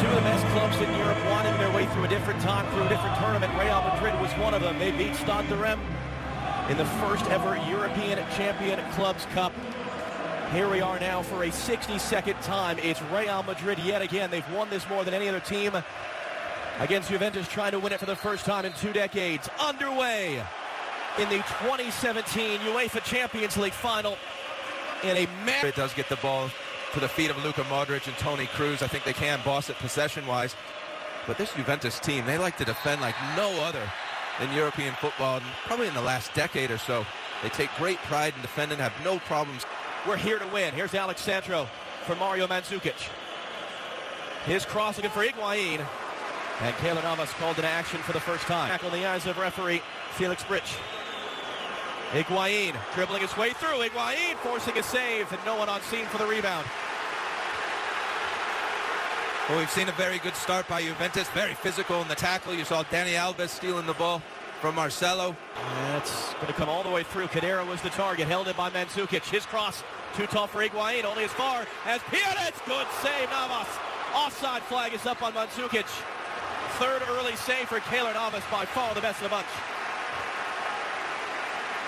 Two of the best clubs in Europe wanting their way through a different time, through a different tournament. Real Madrid was one of them. They beat Stade de Reims in the first ever European Champion Clubs Cup. Here we are now for a 62nd time. It's Real Madrid yet again. They've won this more than any other team against Juventus, trying to win it for the first time in 2 decades. Underway in the 2017 UEFA Champions League final in a match. It does get the ball to the feet of Luka Modric and Toni Kroos. I think they can boss it possession-wise. But this Juventus team, they like to defend like no other in European football, and probably in the last decade or so. They take great pride in defending, have no problems. We're here to win. Here's Alex Sandro for Mario Mandzukic. His cross looking for Higuain. And Keylor Navas called into action for the first time. Back on the eyes of referee Felix Brych. Higuain dribbling his way through. Higuain forcing a save, and no one on scene for the rebound. Well, we've seen a very good start by Juventus. Very physical in the tackle. You saw Dani Alves stealing the ball from Marcelo. That's going to come all the way through. Kadira was the target, held in by Mandzukic. His cross too tall for Higuain, only as far as Pjanic. Good save, Navas. Offside flag is up on Mandzukic. Third early save for Keylor Navas, by far the best of the bunch.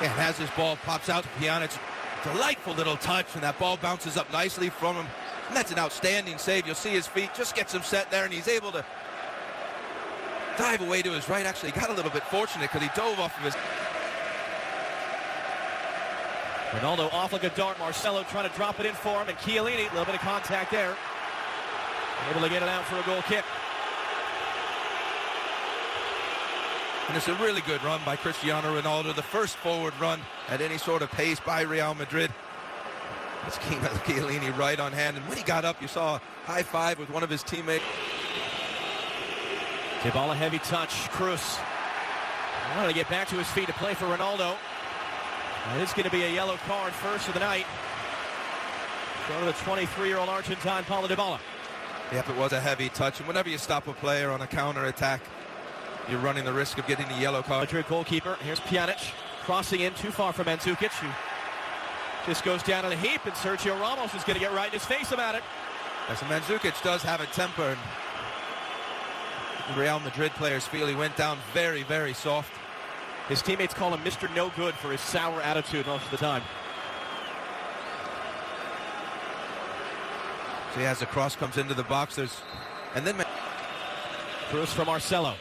And as this ball pops out to Pjanic, delightful little touch, and that ball bounces up nicely from him. And that's an outstanding save. You'll see his feet, just gets him set there, and he's able to dive away to his right. Actually, got a little bit fortunate because he dove off of his... Ronaldo off like a dart. Marcelo trying to drop it in for him, and Chiellini, a little bit of contact there. Able to get it out for a goal kick. And it's a really good run by Cristiano Ronaldo, the first forward run at any sort of pace by Real Madrid. It's Chiellini right on hand, and when he got up, you saw a high five with one of his teammates. Dybala heavy touch. Kroos wanted to get back to his feet to play for Ronaldo. And it's going to be a yellow card first of the night. Go to the 23-year-old Argentine, Paulo Dybala. Yep, it was a heavy touch, and whenever you stop a player on a counter-attack, you're running the risk of getting a yellow card. Madrid goalkeeper. Here's Pjanic crossing in too far for Mandzukic, who just goes down in a heap, and Sergio Ramos is going to get right in his face about it. Yes, Mandzukic does have a temper, and Real Madrid players feel he went down very, very soft. His teammates call him Mr. No Good for his sour attitude most of the time. So as the cross comes into the box, and then Kroos for Marcelo.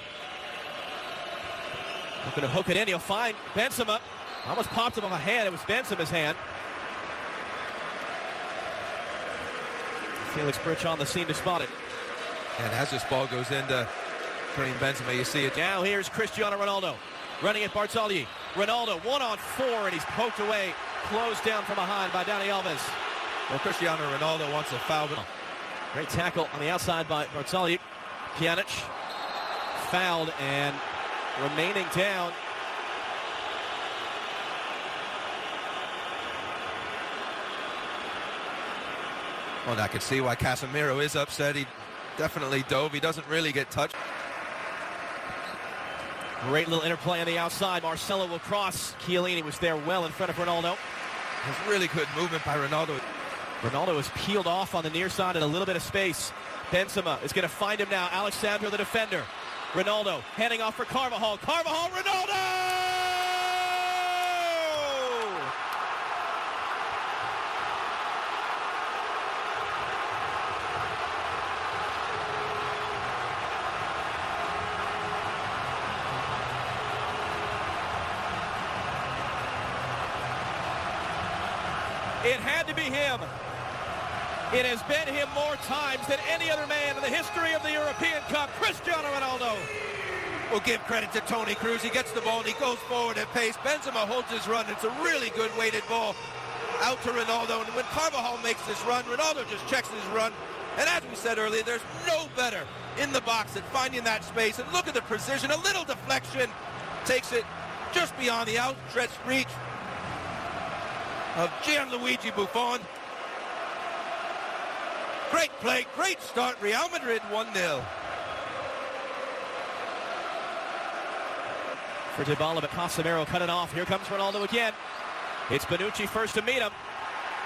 Looking to hook it in. He'll find Benzema. Almost popped him off a hand. It was Benzema's hand. Felix Brych on the scene to spot it. And as this ball goes into Karim Benzema, you see it. Now here's Cristiano Ronaldo running at Barzagli. Ronaldo 1-on-4, and he's poked away, closed down from behind by Dani Alves. Well, Cristiano Ronaldo wants a foul. Great tackle on the outside by Barzagli. Pjanic fouled and remaining down. Well, I can see why Casemiro is upset. He definitely dove. He doesn't really get touched. Great little interplay on the outside. Marcelo will cross. Chiellini was there well in front of Ronaldo. There's really good movement by Ronaldo. Ronaldo is peeled off on the near side in a little bit of space. Benzema is going to find him now. Alex Sandro, the defender. Ronaldo handing off for Carvajal. Carvajal, Ronaldo! It had to be him. It has been him more times than any other man in the history of the European Cup. Cristiano Ronaldo. We'll give credit to Toni Kroos. He gets the ball and he goes forward at pace. Benzema holds his run. It's a really good weighted ball out to Ronaldo. And when Carvajal makes this run, Ronaldo just checks his run. And as we said earlier, there's no better in the box at finding that space. And look at the precision. A little deflection takes it just beyond the outstretched reach of Gianluigi Buffon. Great play, great start. Real Madrid 1-0. For Dybala, but Casemiro cut it off. Here comes Ronaldo again. It's Bonucci first to meet him.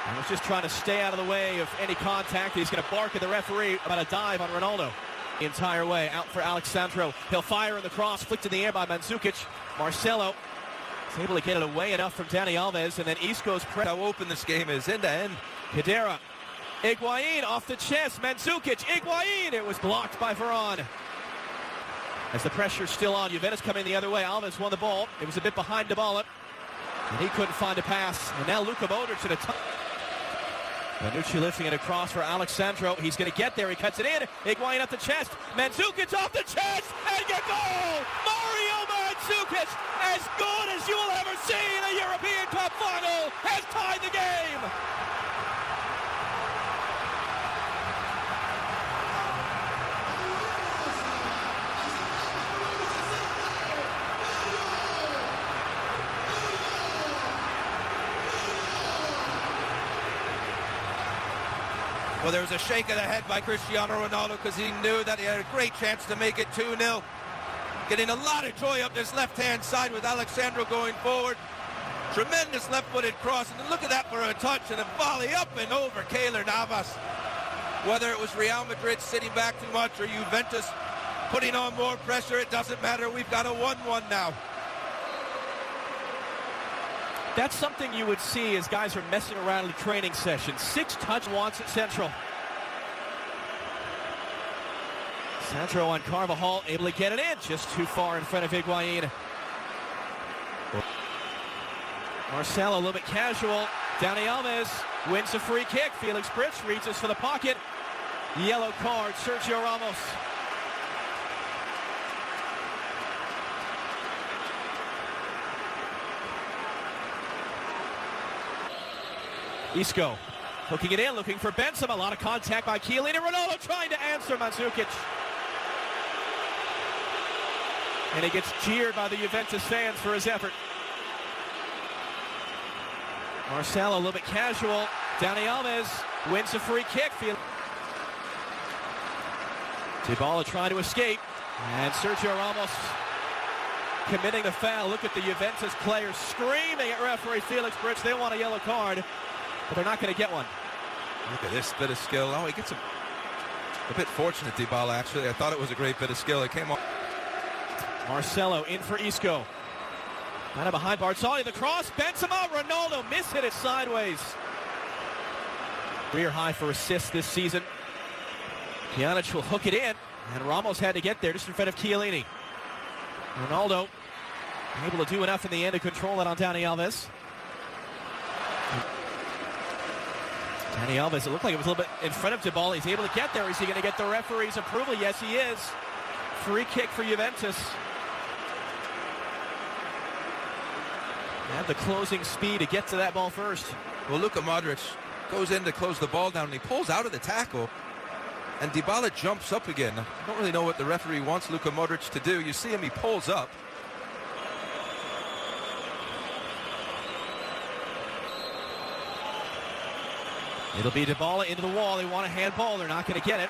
And was just trying to stay out of the way of any contact. He's going to bark at the referee about a dive on Ronaldo. the entire way. Out for Alexandro. He'll fire in the cross, flicked in the air by Mandzukic. Marcelo is able to get it away enough from Dani Alves, and then Isco's press. How open this game is, end to end. Khedira. Higuain off the chest. Mandzukic. Higuain. It was blocked by Varane. As the pressure's still on, Juventus coming the other way. Alves won the ball. It was a bit behind Dybala, and he couldn't find a pass. And now Luka Modric at a time. Bonucci lifting it across for Alexandro. He's going to get there. He cuts it in. Higuain up the chest. Mandzukic off the chest. And a goal! Mario Mandzukic, as good as you will ever see in a European Cup final, has tied the game. Well, there was a shake of the head by Cristiano Ronaldo because he knew that he had a great chance to make it 2-0. Getting a lot of joy up this left-hand side with Alexandro going forward. Tremendous left-footed cross, and look at that for a touch and a volley up and over Keylor Navas. Whether it was Real Madrid sitting back too much or Juventus putting on more pressure, it doesn't matter. We've got a 1-1 now. That's something you would see as guys are messing around in the training session. 6 touch wants at central. Sandro on Carvajal, able to get it in, just too far in front of Higuain. Marcelo a little bit casual. Dani Alves wins a free kick. Felix Brits reaches for the pocket. Yellow card, Sergio Ramos. Isco hooking it in, looking for Benzema. A lot of contact by Chiellini. Ronaldo trying to answer Mandzukic. And he gets cheered by the Juventus fans for his effort. Marcelo a little bit casual. Dani Alves wins a free kick. Dybala trying to escape. And Sergio Ramos committing the foul. Look at the Juventus players screaming at referee Felix Brits. They want a yellow card, but they're not going to get one. Look at this bit of skill. Oh, he gets a bit fortunate, Dybala, actually. I thought it was a great bit of skill. It came off. Marcelo in for Isco. Kind of behind Barzagli. The cross. Benzema. Ronaldo hit it sideways. Career high for assists this season. Pjanic will hook it in, and Ramos had to get there just in front of Chiellini. Ronaldo able to do enough in the end to control it on Dani Alves. Dani Alves, it looked like it was a little bit in front of Dybala. He's able to get there. Is he going to get the referee's approval? Yes, he is. Free kick for Juventus. Had the closing speed to get to that ball first. Well, Luka Modric goes in to close the ball down, and he pulls out of the tackle, and Dybala jumps up again. I don't really know what the referee wants Luka Modric to do. You see him, he pulls up. It'll be Dybala into the wall. They want a handball. They're not going to get it.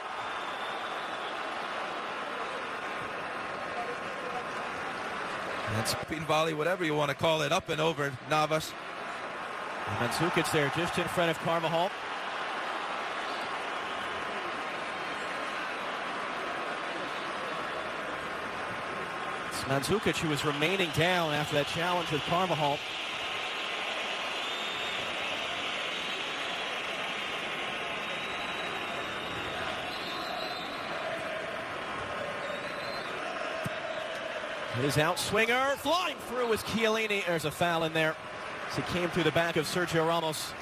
And spin volley, whatever you want to call it, up and over Navas. And Mandzukic there just in front of Carvajal. It's Mandzukic who was remaining down after that challenge with Carvajal. His outswinger flying through is Chiellini. There's a foul in there. As he came through the back of Sergio Ramos.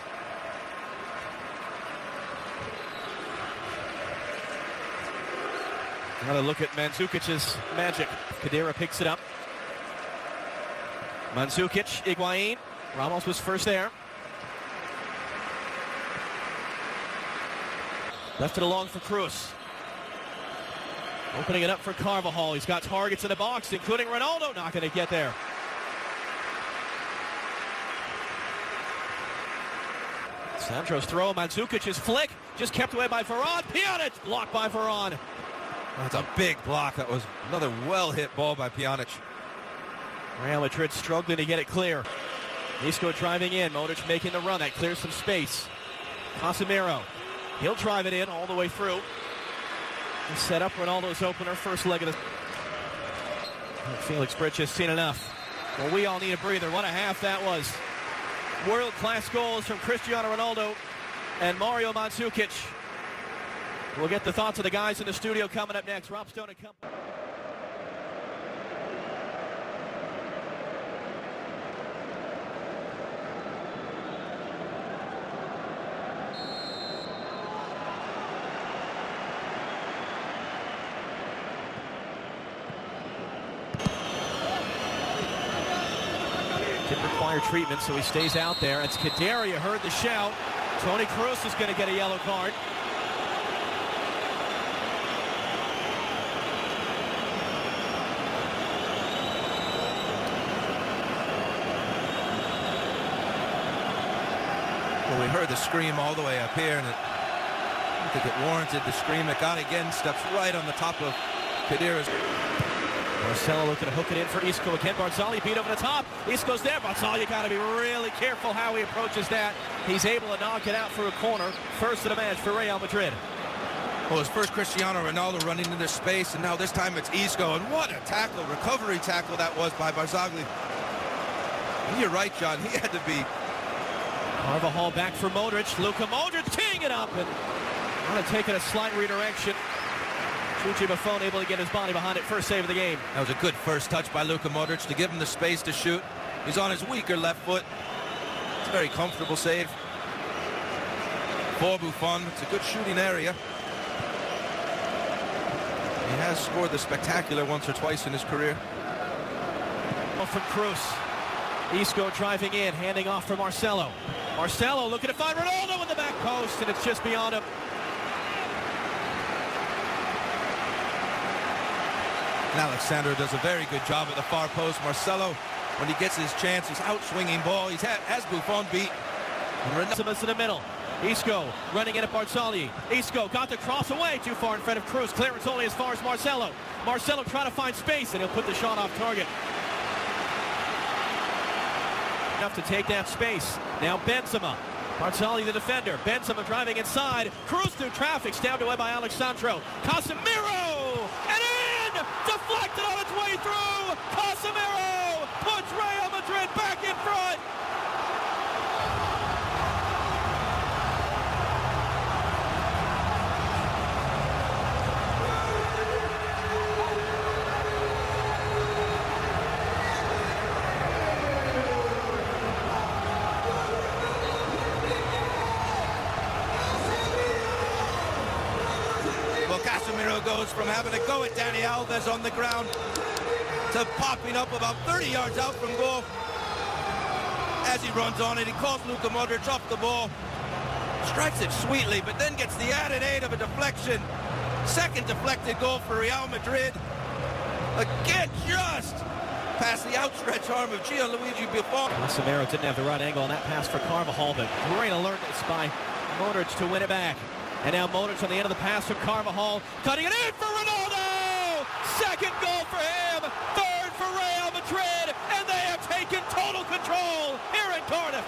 Another look at Mandzukic's magic. Khedira picks it up. Mandzukic, Higuain. Ramos was first there. Left it along for Cruz. Opening it up for Carvajal. He's got targets in the box, including Ronaldo. Not going to get there. Sandro's throw. Mandzukic's flick. Just kept away by Varane. Pjanic blocked by Varane. That's a big block. That was another well-hit ball by Pjanic. Real Madrid struggling to get it clear. Isco driving in. Modric making the run. That clears some space. Casemiro. He'll drive it in all the way through. set up Ronaldo's opener, first leg of the... Felix Bridge has seen enough. Well, we all need a breather. What a half that was. World-class goals from Cristiano Ronaldo and Mario Mandzukic. We'll get the thoughts of the guys in the studio coming up next. Rob Stone and company. Didn't require treatment, so he stays out there. It's Kaderi, you heard the shout. Toni Kroos is going to get a yellow card. Well, we heard the scream all the way up here, and I think it warranted the scream. It got again, steps right on the top of Kaderi's. Marcelo looking to hook it in for Isco again. Barzagli beat over the top. Isco's there. Barzagli, you got to be really careful how he approaches that. He's able to knock it out for a corner. First of the match for Real Madrid. Well, his first Cristiano Ronaldo running into space, and now this time it's Isco. And what a tackle, recovery tackle that was by Barzagli. And you're right, John. He had to be. Carvajal back for Modric. Luka Modric teeing it up and kind of taking a slight redirection. Chuchi Buffon able to get his body behind it. First save of the game. That was a good first touch by Luka Modric to give him the space to shoot. He's on his weaker left foot. It's a very comfortable save for Buffon. It's a good shooting area. He has scored the spectacular once or twice in his career. From Kroos. Isco driving in, handing off for Marcelo. Marcelo looking to find Ronaldo in the back post, and it's just beyond him. And Alexandro does a very good job at the far post. Marcelo, when he gets his chance, his out-swinging ball, he has Buffon beat. Ronaldo's in the middle. Isco running in at Barzagli. Isco got the cross away, too far in front of Kroos. Clearance only as far as Marcelo. Marcelo trying to find space, and he'll put the shot off target. Enough to take that space. Now Benzema. Barzagli the defender. Benzema driving inside. Kroos through traffic. Stabbed away by Alexandro. Casemiro! And in! Deflected on its way through! Casemiro puts Real Madrid back in front! Casemiro goes from having to go at Dani Alves on the ground to popping up about 30 yards out from goal. As he runs on it, he calls Luka Modric off the ball, strikes it sweetly, but then gets the added aid of a deflection. Second deflected goal for Real Madrid. Again, just past the outstretched arm of Gianluigi Buffon. Casemiro didn't have the right angle on that pass for Carvajal, but great alertness by Modric to win it back. And now Modric on the end of the pass from Carvajal, cutting it in for Ronaldo! Second goal for him, third for Real Madrid, and they have taken total control here in Cardiff.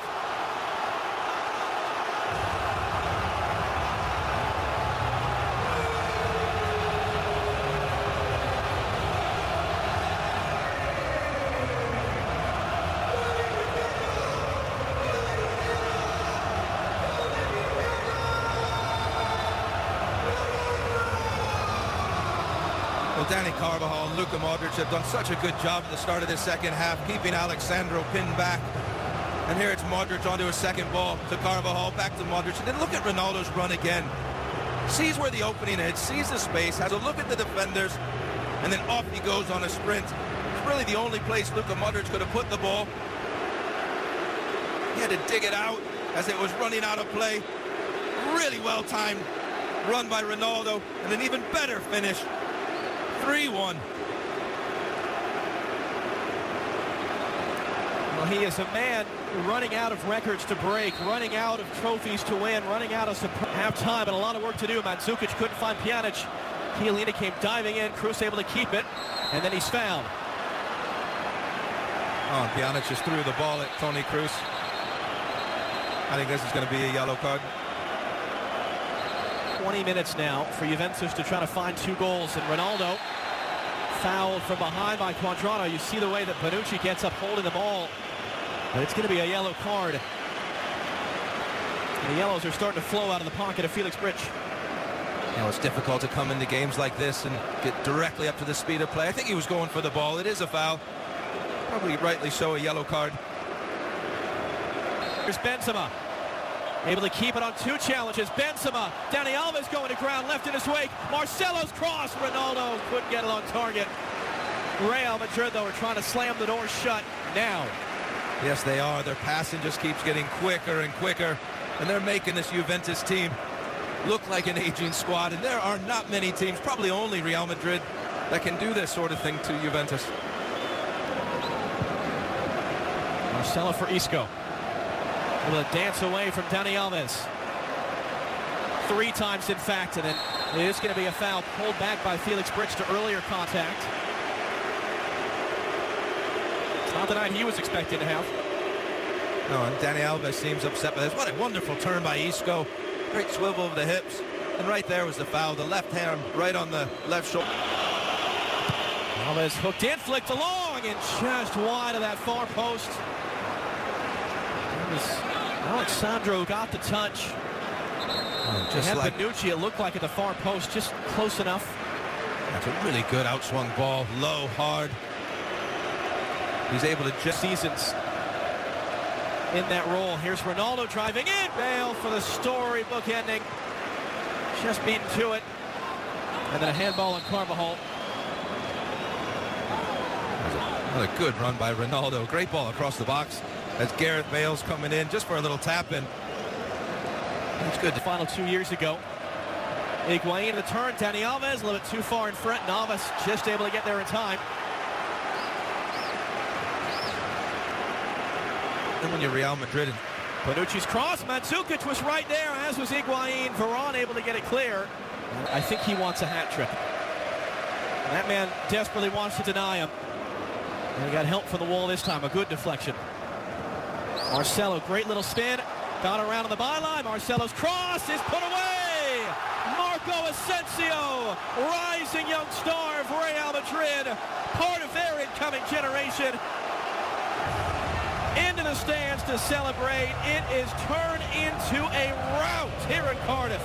Well, Dani Carvajal and Luka Modric have done such a good job at the start of this second half, keeping Alexandro pinned back. And here it's Modric onto a second ball to Carvajal, back to Modric. And then look at Ronaldo's run again. Sees where the opening is, sees the space, has a look at the defenders, and then off he goes on a sprint. It's really the only place Luka Modric could have put the ball. He had to dig it out as it was running out of play. Really well-timed run by Ronaldo, and an even better finish. 3-1. Well, he is a man running out of records to break, running out of trophies to win, running out of half-time, and a lot of work to do. Mandzukic couldn't find Pjanic. Chiellini came diving in. Kroos able to keep it, and then he's fouled. Oh, Pjanic just threw the ball at Toni Kroos. I think this is going to be a yellow card. 20 minutes now for Juventus to try to find 2 goals. And Ronaldo fouled from behind by Quadrado. You see the way that Bonucci gets up holding the ball. But it's going to be a yellow card. And the yellows are starting to flow out of the pocket of Felix Brych. You know, it's difficult to come into games like this and get directly up to the speed of play. I think he was going for the ball. It is a foul. Probably rightly so, a yellow card. Here's Benzema. Able to keep it on 2 challenges. Benzema. Dani Alves going to ground left in his wake. Marcelo's cross. Ronaldo couldn't get it on target. Real Madrid, though, are trying to slam the door shut now. Yes, they are. Their passing just keeps getting quicker and quicker. And they're making this Juventus team look like an aging squad. And there are not many teams, probably only Real Madrid, that can do this sort of thing to Juventus. Marcelo for Isco. Able to dance away from Dani Alves. 3 times, in fact, and then it is going to be a foul pulled back by Felix Brych to earlier contact. It's not the night he was expecting to have. No, and Dani Alves seems upset by this. What a wonderful turn by Isco. Great swivel of the hips. And right there was the foul. The left hand right on the left shoulder. Alves hooked in, flicked along, and just wide of that far post. Alexandro got the touch. Just like Bonucci, it looked like at the far post, just close enough. That's a really good outswung ball, low, hard. He's able to just seasons in that role. Here's Ronaldo driving in. Bale for the storybook ending. Just beaten to it. And then a handball on Carvajal. Another good run by Ronaldo. Great ball across the box as Gareth Bale's coming in just for a little tap in. That's good. The final 2 years ago. Higuain the turn. Dani Alves a little bit too far in front. Alves just able to get there in time. And when you're Real Madrid, Bonucci's cross. Mandzukic was right there, as was Higuain. Varane able to get it clear. I think he wants a hat trick. And that man desperately wants to deny him. And he got help from the wall this time. A good deflection. Marcelo, great little spin. Got around on the byline. Marcelo's cross is put away. Marco Asensio, rising young star of Real Madrid, part of their incoming generation, into the stands to celebrate. It is turned into a rout here in Cardiff.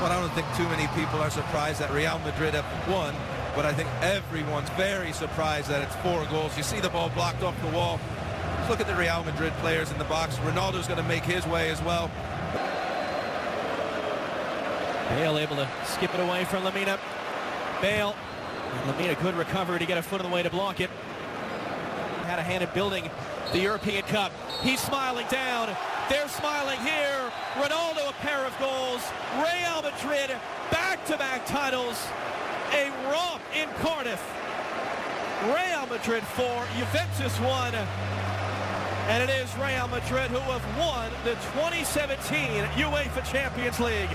Well, I don't think too many people are surprised that Real Madrid have won, but I think everyone's very surprised that it's 4 goals. You see the ball blocked off the wall. Just look at the Real Madrid players in the box. Ronaldo's going to make his way as well. Bale able to skip it away from Lamina. Bale. And Lamina, good recovery to get a foot in the way to block it. Had a hand in building the European Cup. He's smiling down. They're smiling here. Ronaldo, a pair of goals. Real Madrid, back-to-back titles. A romp in Cardiff. Real Madrid 4, Juventus 1. And it is Real Madrid who have won the 2017 UEFA Champions League.